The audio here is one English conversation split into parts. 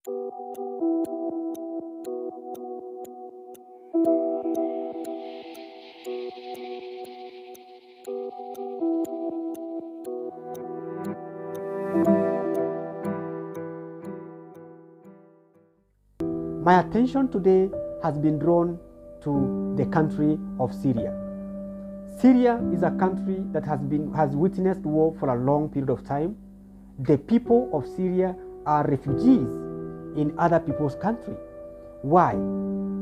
My attention today has been drawn to the country of Syria. Syria is a country that has witnessed war for a long period of time. The people of Syria are refugees in other people's country. Why?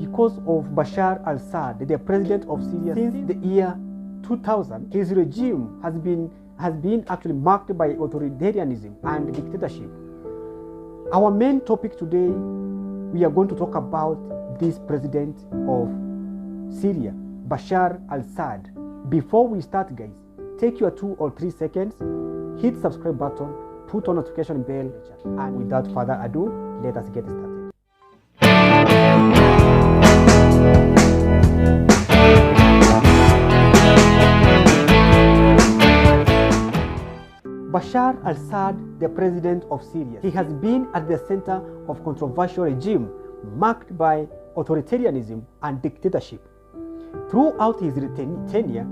Because of Bashar al-Assad, the president of Syria. Since the year 2000, his regime has been actually marked by authoritarianism and dictatorship. Our main topic today, we are going to talk about this president of Syria, Bashar al-Assad. Before we start, guys, take your 2 or 3 seconds, hit subscribe button, put on notification bell, and without further ado, let us get started. Bashar al-Assad, the president of Syria, he has been at the center of controversial regime marked by authoritarianism and dictatorship. Throughout his tenure,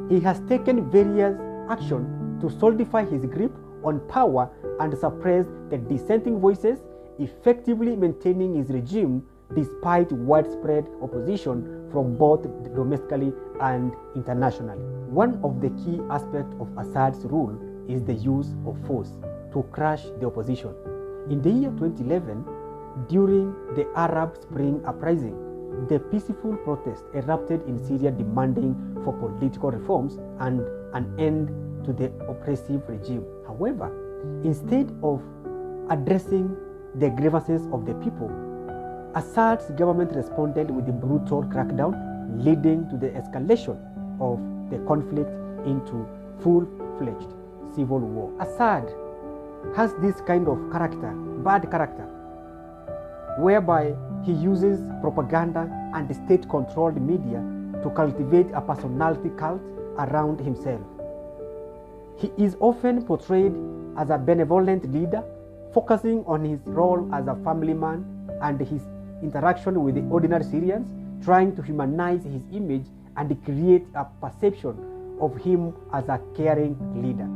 he has taken various actions to solidify his grip on power and suppress the dissenting voices, effectively maintaining his regime despite widespread opposition from both domestically and internationally. One of the key aspects of Assad's rule is the use of force to crush the opposition. In the year 2011, during the Arab Spring uprising, the peaceful protest erupted in Syria demanding for political reforms and an end to the oppressive regime. However, instead of addressing the grievances of the people, Assad's government responded with a brutal crackdown, leading to the escalation of the conflict into full-fledged civil war. Assad has this kind of character, bad character, whereby he uses propaganda and state-controlled media to cultivate a personality cult around himself. He is often portrayed as a benevolent leader, focusing on his role as a family man and his interaction with the ordinary Syrians, trying to humanize his image and create a perception of him as a caring leader.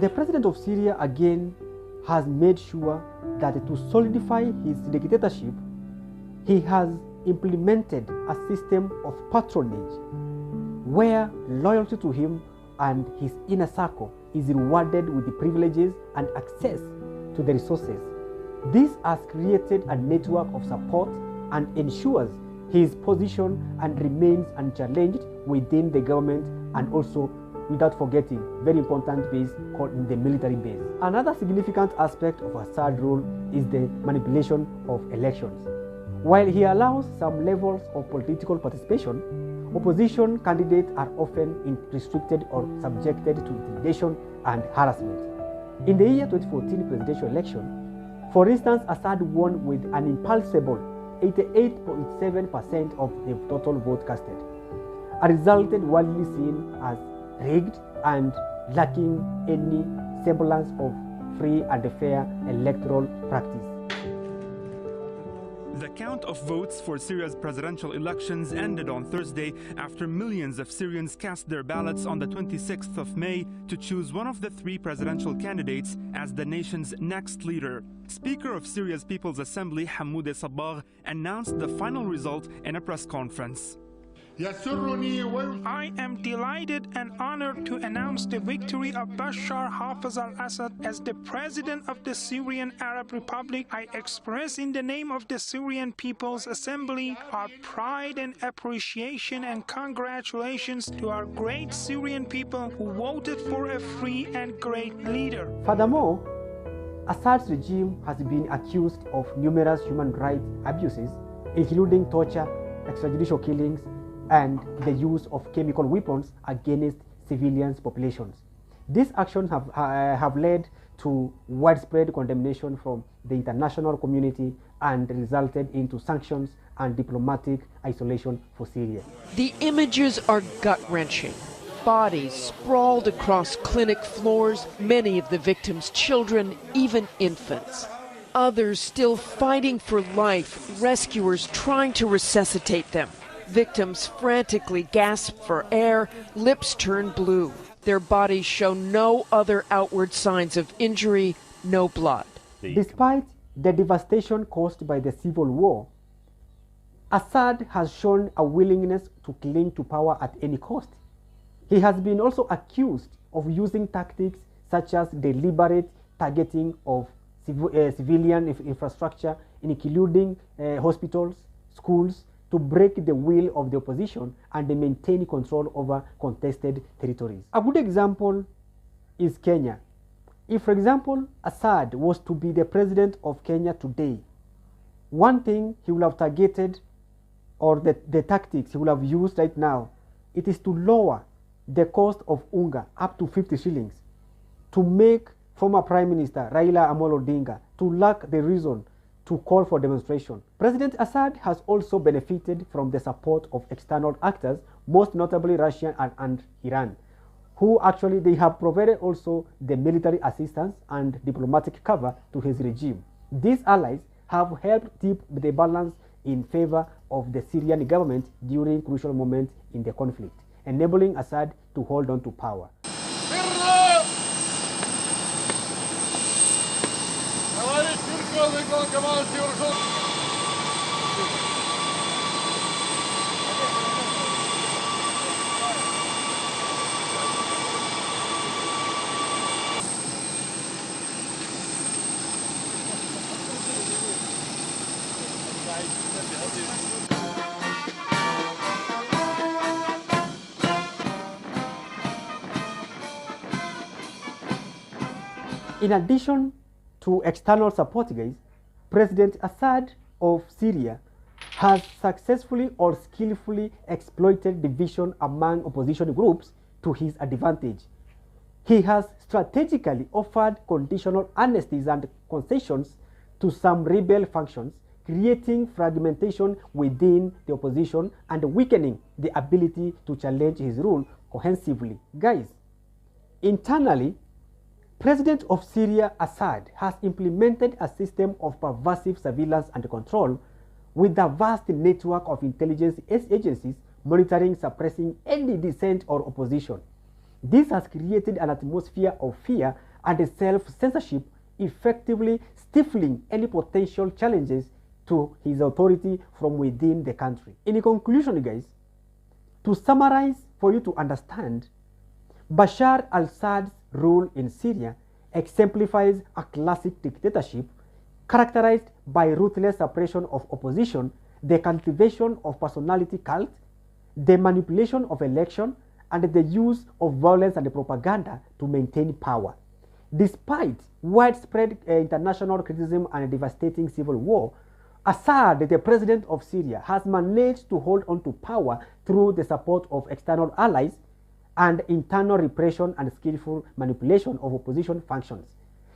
The president of Syria again has made sure that to solidify his dictatorship, he has implemented a system of patronage where loyalty to him and his inner circle is rewarded with the privileges and access to the resources. This has created a network of support and ensures his position and remains unchallenged within the government, and also without forgetting very important base called the military base. Another significant aspect of Assad's rule is the manipulation of elections. While he allows some levels of political participation, opposition candidates are often restricted or subjected to intimidation and harassment. In the year 2014 presidential election, for instance, Assad won with an impulsible 88.7% of the total vote casted, a result widely seen as rigged and lacking any semblance of free and fair electoral practice. The count of votes for Syria's presidential elections ended on Thursday after millions of Syrians cast their ballots on the 26th of May to choose one of the 3 presidential candidates as the nation's next leader. Speaker of Syria's People's Assembly Hamoud Sabbagh announced the final result in a press conference. I am delighted and honored to announce the victory of Bashar Hafiz al-Assad as the President of the Syrian Arab Republic. I express in the name of the Syrian People's Assembly our pride and appreciation and congratulations to our great Syrian people who voted for a free and great leader. Furthermore, Assad's regime has been accused of numerous human rights abuses, including torture, extrajudicial killings, and the use of chemical weapons against civilian populations. These actions have led to widespread condemnation from the international community and resulted into sanctions and diplomatic isolation for Syria. The images are gut-wrenching. Bodies sprawled across clinic floors, many of the victims' children, even infants. Others still fighting for life, rescuers trying to resuscitate them. Victims frantically gasp for air, lips turn blue. Their bodies show no other outward signs of injury, no blood. Despite the devastation caused by the civil war, Assad has shown a willingness to cling to power at any cost. He has been also accused of using tactics such as deliberate targeting of civilian infrastructure, including hospitals, schools, to break the will of the opposition and maintain control over contested territories. A good example is Kenya. If, for example, Assad was to be the president of Kenya today, one thing he will have targeted, or the tactics he will have used right now, it is to lower the cost of unga up to 50 shillings, to make former Prime Minister Raila Amolo Odinga to lack the reason to call for demonstration. President Assad has also benefited from the support of external actors, most notably Russia and Iran, who actually they have provided also the military assistance and diplomatic cover to his regime. These allies have helped tip the balance in favor of the Syrian government during crucial moments in the conflict, enabling Assad to hold on to power. In addition to external support, guys, President Assad of Syria has successfully or skillfully exploited division among opposition groups to his advantage. He has strategically offered conditional amnesties and concessions to some rebel factions, creating fragmentation within the opposition and weakening the ability to challenge his rule cohesively. Guys, internally, President of Syria Assad has implemented a system of pervasive surveillance and control with a vast network of intelligence agencies monitoring, suppressing any dissent or opposition. This has created an atmosphere of fear and self-censorship, effectively stifling any potential challenges to his authority from within the country. In conclusion, guys, to summarize for you to understand, Bashar al-Assad's rule in Syria exemplifies a classic dictatorship characterized by ruthless suppression of opposition, the cultivation of personality cult, the manipulation of election, and the use of violence and propaganda to maintain power. Despite widespread international criticism and a devastating civil war, Assad, the president of Syria, has managed to hold on to power through the support of external allies and internal repression and skillful manipulation of opposition functions.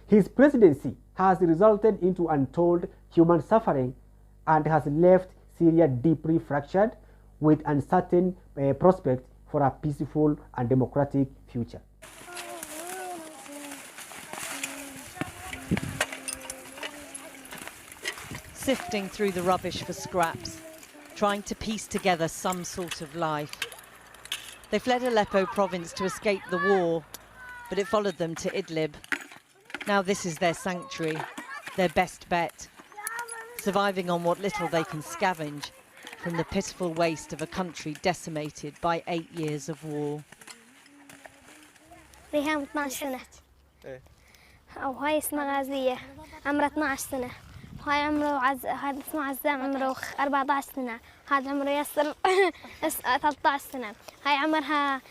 His presidency has resulted into untold human suffering and has left Syria deeply fractured with uncertain prospects for a peaceful and democratic future. Sifting through the rubbish for scraps, trying to piece together some sort of life. They fled Aleppo province to escape the war, but it followed them to Idlib. Now this is their sanctuary, their best bet, surviving on what little they can scavenge, from the pitiful waste of a country decimated by 8 years of war. ريهام 12 سنة وهاي اسمها غازية عمرها 12 سنة وهاي هذا اسمه عزام عمره 14 سنة هذا عمره ياسر 13 سنة هاي عمرها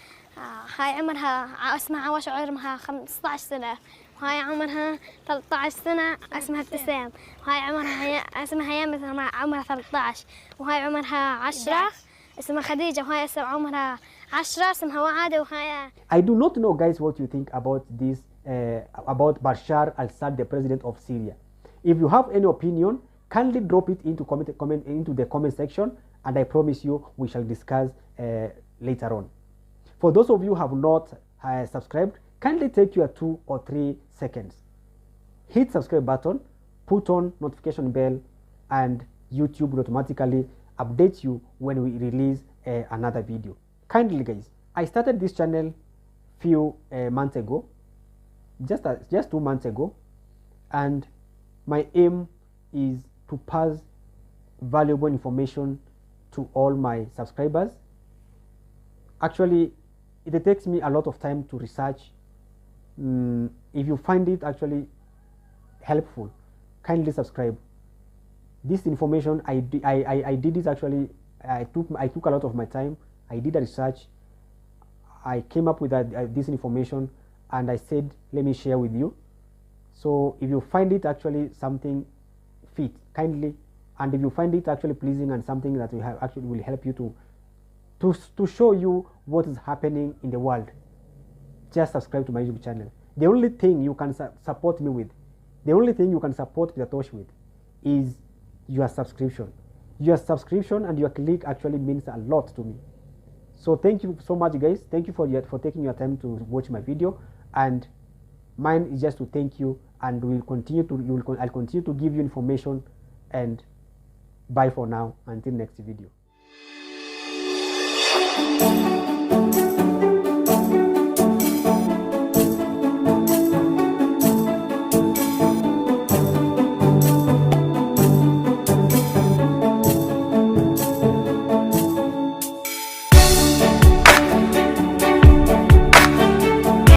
اسمها عواش عمرها 15 سنة وهاي عمرها 13 سنة اسمها ابتسام وهاي عمرها اسمها هيام عمرها 13 وهاي عمرها 10 اسمها خديجة وهاي عمرها 10 اسمها وعادة وهاي I do not know, guys, what you think about this, about Bashar al-Assad, the president of Syria. If you have any opinion, kindly drop it into into the comment section, and I promise you we shall discuss later on. For those of you who have not subscribed, kindly take your 2 or 3 seconds. Hit subscribe button, put on notification bell, and YouTube will automatically update you when we release another video. Kindly, guys, I started this channel few months ago, just 2 months ago, and my aim is to pass valuable information to all my subscribers. Actually, it takes me a lot of time to research. If you find it actually helpful, kindly subscribe. This information I did it actually. I took a lot of my time. I did a research. I came up with this information, and I said, let me share with you. So if you find it actually something fit, kindly, and if you find it actually pleasing and something that we have actually will help you to show you what is happening in the world, just subscribe to my YouTube channel. The only thing you can support me with, the only thing you can support Tosh with, is your subscription. Your subscription and your click actually means a lot to me. So thank you so much, guys. Thank you for taking your time to watch my video, and mine is just to thank you, and I'll continue to give you information, and bye for now until next video.